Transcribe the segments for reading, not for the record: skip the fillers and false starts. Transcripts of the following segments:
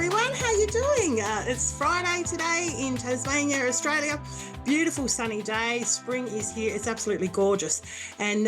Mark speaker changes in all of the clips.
Speaker 1: everyone. How you doing? It's Friday today in Tasmania, Australia. Beautiful sunny day. Spring is here. It's absolutely gorgeous. And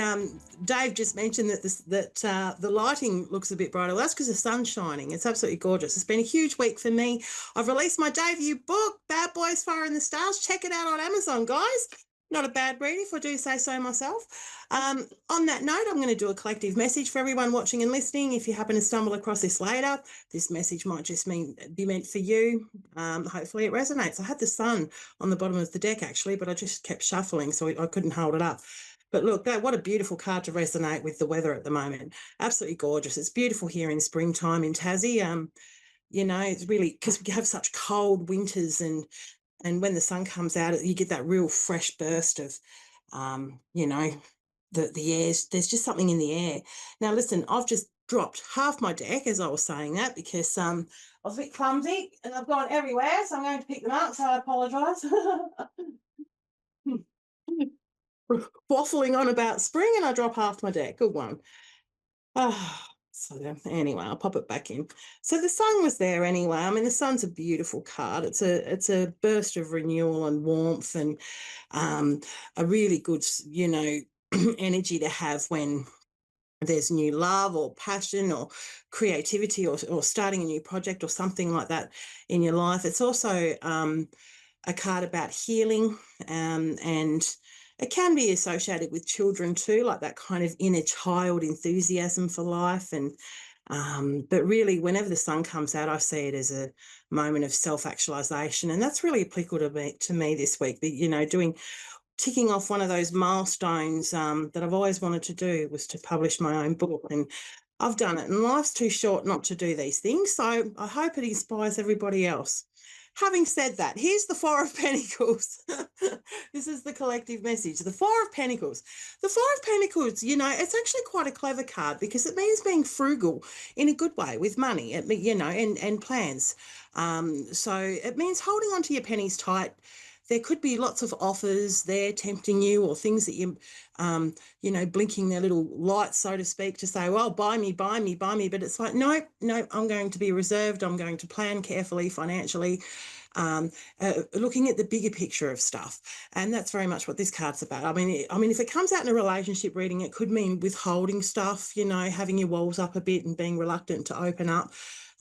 Speaker 1: Dave just mentioned that the lighting looks a bit brighter. Well, that's because the sun's shining. It's absolutely gorgeous. It's been a huge week for me. I've released my debut book, Bad Boys Fire in the Stars. Check it out on Amazon, guys. Not a bad read, if I do say so myself. On that note, I'm going to do a collective message for everyone watching and listening. If you happen to stumble across this later, this message might just be meant for you. Hopefully it resonates. I had the sun on the bottom of the deck, actually, but I just kept shuffling, so I couldn't hold it up. But look, what a beautiful card to resonate with the weather at the moment. Absolutely gorgeous. It's beautiful here in springtime in Tassie. It's really because we have such cold winters, and when the sun comes out, you get that real fresh burst of, the air. There's just something in the air. Now, listen, I've just dropped half my deck as I was saying that because I was a bit clumsy and I've gone everywhere, so I'm going to pick them up, so I apologise. Waffling on about spring and I drop half my deck. Good one. So anyway, I'll pop it back in. So the sun was there anyway. I mean, the sun's a beautiful card. It's a burst of renewal and warmth, and a really good, energy to have when there's new love or passion or creativity or starting a new project or something like that in your life. It's also a card about healing, and it can be associated with children too, like that kind of inner child enthusiasm for life. And but really, whenever the sun comes out, I see it as a moment of self-actualization, and that's really applicable to me this week. Ticking off one of those milestones that I've always wanted to do was to publish my own book, and I've done it. And life's too short not to do these things, so I hope it inspires everybody else. Having said that, here's the Four of Pentacles. This is the collective message. The Four of Pentacles. The Four of Pentacles, it's actually quite a clever card because it means being frugal in a good way with money, and plans. So it means holding on to your pennies tight. There could be lots of offers there tempting you, or things that you, blinking their little lights, so to speak, to say, well, buy me, buy me, buy me. But it's like, no, I'm going to be reserved. I'm going to plan carefully financially, looking at the bigger picture of stuff. And that's very much what this card's about. I mean, if it comes out in a relationship reading, it could mean withholding stuff, having your walls up a bit and being reluctant to open up.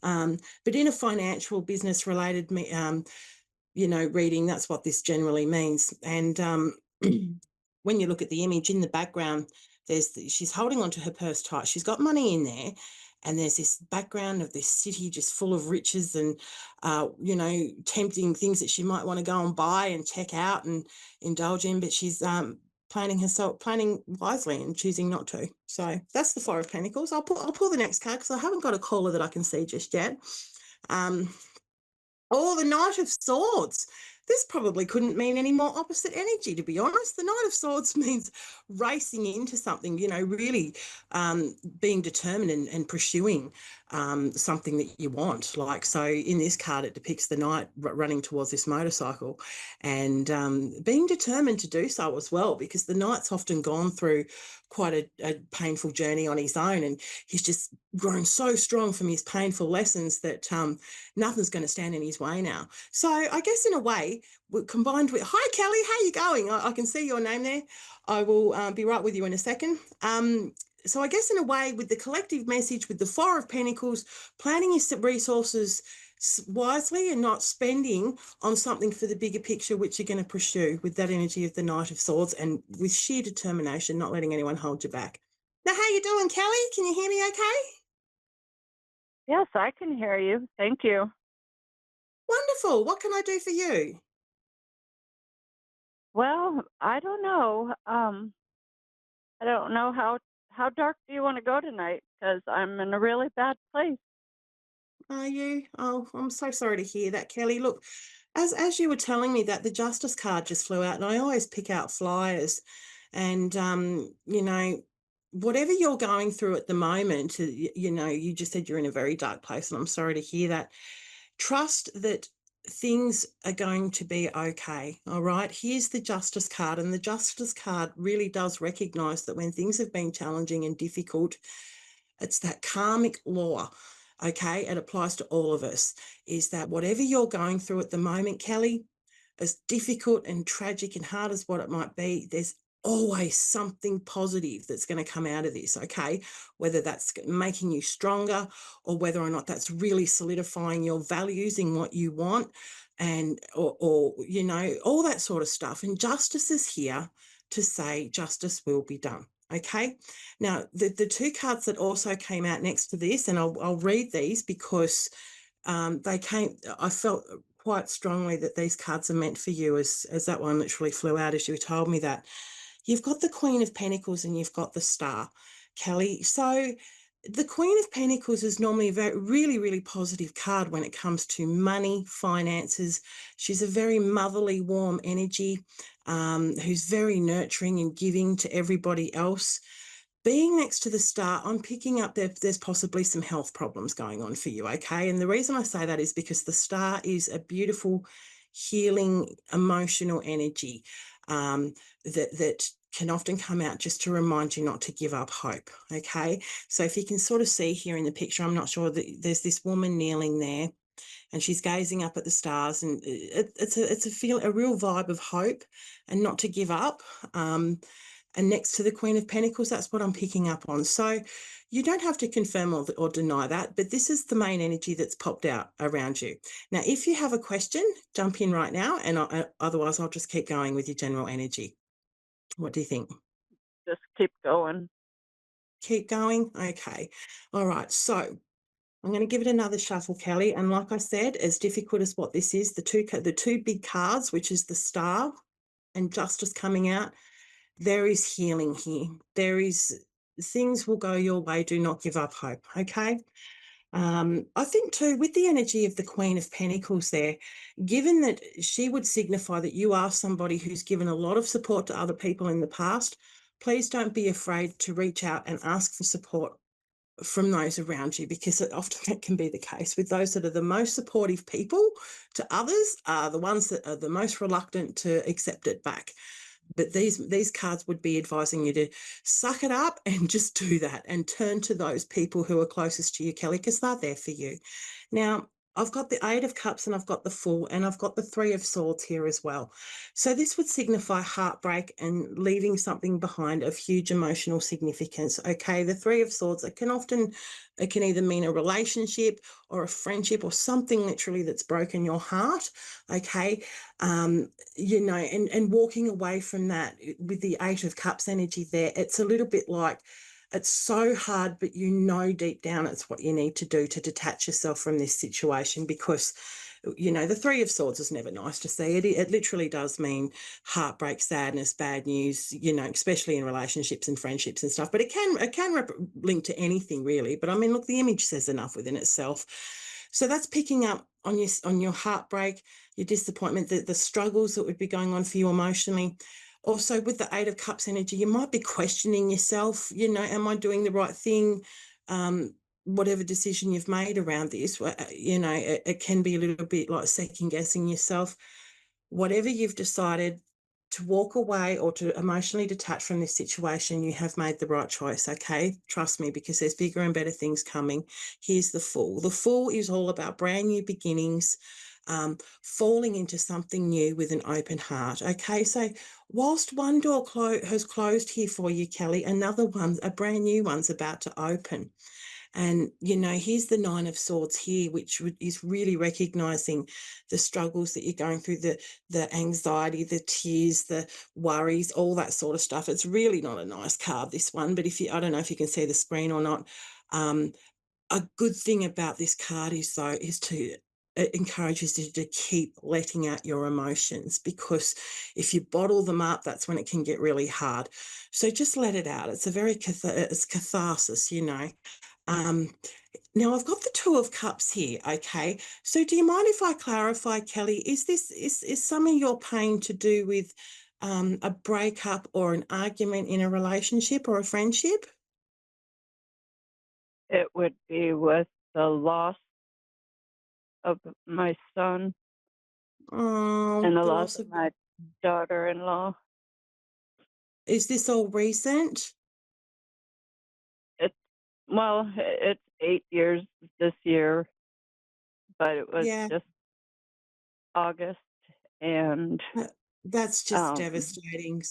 Speaker 1: But in a financial business related reading, that's what this generally means. And when you look at the image in the background, she's holding onto her purse tight. She's got money in there, and there's this background of this city just full of riches and, tempting things that she might want to go and buy and check out and indulge in, but she's planning wisely and choosing not to. So that's the Four of Pentacles. I'll pull the next card because I haven't got a caller that I can see just yet. The Knight of Swords. This probably couldn't mean any more opposite energy, to be honest. The Knight of Swords means racing into something, really being determined and pursuing something that you want. So in this card, it depicts the knight running towards this motorcycle and being determined to do so as well, because the knight's often gone through quite a painful journey on his own, and he's just grown so strong from his painful lessons that nothing's going to stand in his way now. So I guess in a way, combined with, hi Kelly, how you going? I can see your name there. I will be right with you in a second. So I guess in a way, with the collective message, with the Four of Pentacles, planning your resources wisely and not spending on something for the bigger picture, which you're going to pursue with that energy of the Knight of Swords, and with sheer determination, not letting anyone hold you back. Now, how you doing, Kelly? Can you hear me okay?
Speaker 2: Yes, I can hear you. Thank you.
Speaker 1: Wonderful. What can I do for you?
Speaker 2: Well, I don't know. I don't know how dark do you want to go tonight? Because I'm in a really bad place.
Speaker 1: Are you? Oh, I'm so sorry to hear that, Kelly. Look, as you were telling me that, the Justice card just flew out, and I always pick out flyers. And whatever you're going through at the moment, you just said you're in a very dark place, and I'm sorry to hear that. Trust that things are going to be okay. All right. Here's the Justice card, and the Justice card really does recognize that when things have been challenging and difficult, it's that karmic law okay? It applies to all of us, is that whatever you're going through at the moment, Kelly, as difficult and tragic and hard as what it might be, there's always something positive that's going to come out of this, okay? Whether that's making you stronger or whether or not that's really solidifying your values in what you want and or you know, all that sort of stuff. And justice is here to say justice will be done. Okay. Now, the two cards that also came out next to this, and I'll read these because they came, I felt quite strongly that these cards are meant for you as that one literally flew out as you told me that. You've got the Queen of Pentacles and you've got the Star, Kelly. So the Queen of Pentacles is normally a very, really, really positive card when it comes to money, finances. She's a very motherly, warm energy, who's very nurturing and giving to everybody else. Being next to the Star, I'm picking up there's possibly some health problems going on for you, okay? And the reason I say that is because the Star is a beautiful, healing, emotional energy that can often come out just to remind you not to give up hope, okay? So if you can sort of see here in the picture, I'm not sure that there's this woman kneeling there and she's gazing up at the stars, and it's a real vibe of hope and not to give up. And next to the Queen of Pentacles, that's what I'm picking up on. So you don't have to confirm or deny that, but this is the main energy that's popped out around you. Now, if you have a question, jump in right now, and otherwise I'll just keep going with your general energy. What do you think?
Speaker 2: Just keep going.
Speaker 1: Keep going? Okay. All right. So I'm going to give it another shuffle, Kelly. And like I said, as difficult as what this is, the two big cards, which is the Star and Justice coming out, there is healing here. There is things will go your way. Do not give up hope. Okay. I think too, with the energy of the Queen of Pentacles there, given that she would signify that you are somebody who's given a lot of support to other people in the past, please don't be afraid to reach out and ask for support from those around you, because it often that can be the case with those that are the most supportive people to others are the ones that are the most reluctant to accept it back. But these cards would be advising you to suck it up and just do that and turn to those people who are closest to you, Kelly, because they're there for you. Now, I've got the Eight of Cups and I've got the Fool and I've got the Three of Swords here as well. So this would signify heartbreak and leaving something behind of huge emotional significance. Okay, the Three of Swords, it can either mean a relationship or a friendship or something literally that's broken your heart. Okay, you know, and walking away from that with the Eight of Cups energy there, it's a little bit like it's so hard, but you know deep down it's what you need to do to detach yourself from this situation because, you know, the Three of Swords is never nice to see. It literally does mean heartbreak, sadness, bad news, you know, especially in relationships and friendships and stuff. But it can link to anything really. But I mean, look, the image says enough within itself. So that's picking up on your heartbreak, your disappointment, the struggles that would be going on for you emotionally. Also, with the Eight of Cups energy, you might be questioning yourself, you know, am I doing the right thing? Whatever decision you've made around this, you know, it can be a little bit like second guessing yourself. Whatever you've decided to walk away or to emotionally detach from this situation, you have made the right choice, okay? Trust me, because there's bigger and better things coming. Here's the Fool. The Fool is all about brand new beginnings, falling into something new with an open heart, okay? So whilst one door has closed here for you, Kelly, another one, a brand new one's about to open. And, you know, here's the Nine of Swords here, which is really recognizing the struggles that you're going through, the anxiety, the tears, the worries, all that sort of stuff. It's really not a nice card, this one, but I don't know if you can see the screen or not. Um, a good thing about this card is though, is to it encourages you to keep letting out your emotions, because if you bottle them up, that's when it can get really hard. So just let it out. It's a very it's catharsis, you know. Um, Now I've got the Two of Cups here, okay? So do you mind if I clarify, Kelly, is some of your pain to do with a breakup or an argument in a relationship or a friendship?
Speaker 2: It would be with the loss of my son
Speaker 1: Oh,
Speaker 2: and the
Speaker 1: the
Speaker 2: loss
Speaker 1: loss
Speaker 2: of
Speaker 1: of
Speaker 2: my daughter-in-law.
Speaker 1: is this all recent?
Speaker 2: well, it's 8 years this year, but it was
Speaker 1: Yeah,
Speaker 2: just August, and
Speaker 1: that that's just
Speaker 2: um,
Speaker 1: devastating.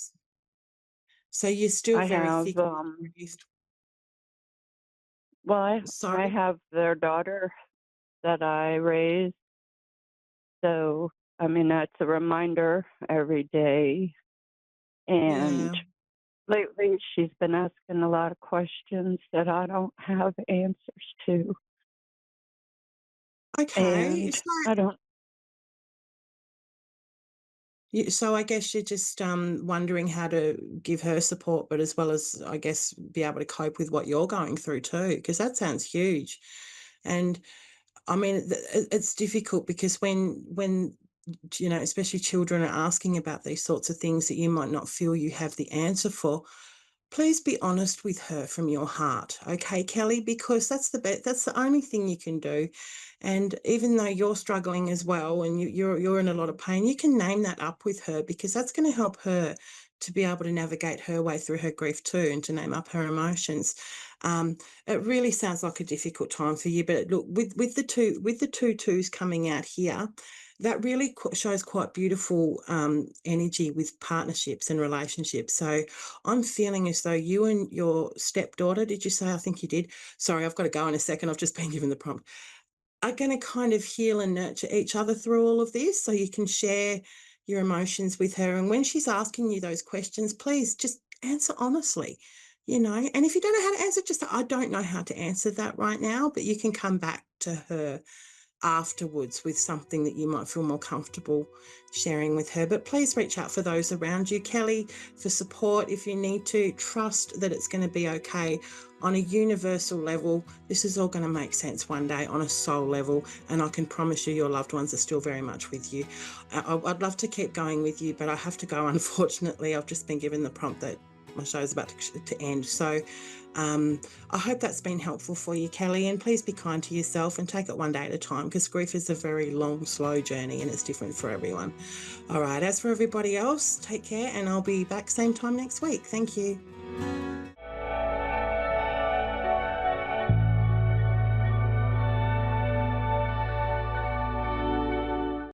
Speaker 1: So you're still
Speaker 2: I
Speaker 1: very
Speaker 2: have
Speaker 1: thick in the grief.
Speaker 2: well, I
Speaker 1: Sorry?
Speaker 2: have their daughter that I raised, so I mean that's a reminder every day. And
Speaker 1: Yeah.
Speaker 2: lately, she's been asking a lot of questions that I don't have answers to,
Speaker 1: Okay.
Speaker 2: and I don't.
Speaker 1: So I guess you're just wondering how to give her support, but as well as I guess be able to cope with what you're going through too, because that sounds huge. And I mean, it's difficult because when especially children are asking about these sorts of things that you might not feel you have the answer for, please be honest with her from your heart, okay, Kelly? Because that's the only thing you can do. And even though you're struggling as well, and you're in a lot of pain, you can name that up with her because that's going to help her to be able to navigate her way through her grief too, and to name up her emotions. Um, it really sounds like a difficult time for you, but look, with the two twos coming out here, that really shows quite beautiful energy with partnerships and relationships. So I'm feeling as though you and your stepdaughter, did you say? I think you did. Sorry, I've got to go in a second. I've just been given the prompt. Are going to kind of heal and nurture each other through all of this so you can share your emotions with her. And when she's asking you those questions, please just answer honestly, And if you don't know how to answer, just say, I don't know how to answer that right now, but you can come back to her afterwards with something that you might feel more comfortable sharing with her. But please reach out for those around you, Kelly, for support if you need to. Trust that it's going to be okay. On a universal level, this is all going to make sense one day on a soul level, and I can promise you your loved ones are still very much with you. I'd love to keep going with you, but I have to go. Unfortunately, I've just been given the prompt that my show is about to end. So um, I hope that's been helpful for you, Kelly, and please be kind to yourself and take it one day at a time because grief is a very long, slow journey and it's different for everyone. All right, as for everybody else, take care and I'll be back same time next week. Thank you.